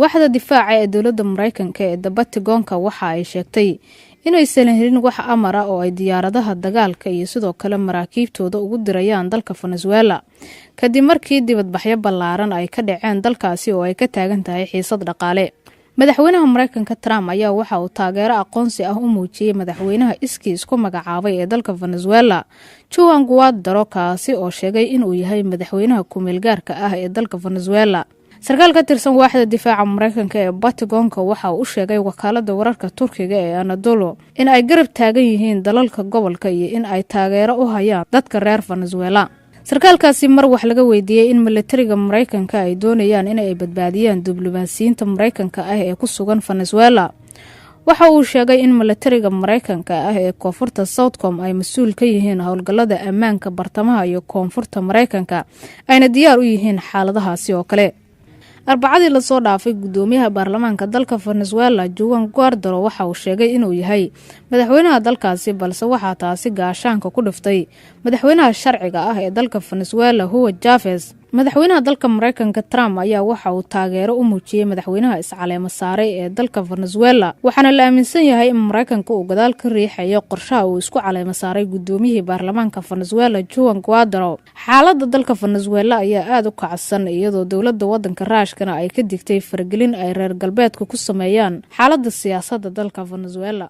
waaxda difaaca ee dowladda Mareykanka ee Pentagon-ka waxa ay sheegtay inaysan helin wax amar ah oo ay diyaaradaha dagaalka iyo sidoo kale maraakiibtooda ugu dirayaan dalka Venezuela kadib markii dibadbaxyo ballaaran ay ka dhaceen dalkaasi oo ay ka taagan tahay xiisad dhaqaale. madaxweynaha Mareykanka Trump ayaa waxa uu taageero aqoonsi ah u muujiyay madaxweynaha iskii isku magacaabay ee dalka Venezuela Juan Guaidó kaasi oo sheegay inuu yahay madaxweynaha ku-meel gaarka ah ee dalka Venezuela. sarkaal ka tirsan waaxda difaaca Mareykanka ee Pentagon-ka waxa uu sheegay wakaalada wararka Turkiga ee Anadolu in ay garab taagan yihiin dalalka gobolka iyo in ay taageero u hayaan dadka reer Venezuela. sarkaalkaasi mar wax laga weydiiyay in militariga Mareykanka ay doonayaan in ay badbaadiyaan diblomaasiyiinta Mareykanka ah ee ku sugan Venezuela. waxa uu sheegay in militariga Mareykanka ah ee koonfurta Southcom ay mas'uul ka yihiin howlgallada ammaanka bartamaha iyo koonfurta Mareykanka ayna diyaar u yihiin xaaladahaasi oo kale. arbacadii la soo dhaafay gudoomiyaha baarlamaanka dalka Venezuela Juan Guaidó waxa uu sheegay inuu yahay madaxweynaha dalkaasi balse waxa taasi gaashaanka ku dhiftay madaxweynaha sharciga ah ee dalka Venezuela Hugo Chavez. madaxweynaha dalka Mareykanka Trump ayaa waxa uu taageero u muujiyay madaxweynaha iscaleema saaray ee dalka Venezuela waxaana la aaminsan yahay in Mareykanka uu gadaal ka riixayo qorshaha uu isku caleema saaray gudoomiyihii baarlamaanka Venezuela Juan Guaidó. xaaladda dalka Venezuela ayaa aad u kacsan iyadoo dowladda wadanka Ruushkana ay ka digtay faragelin ay reer galbeedka ku sameeyaan xaaladda siyaasadda dalka Venezuela.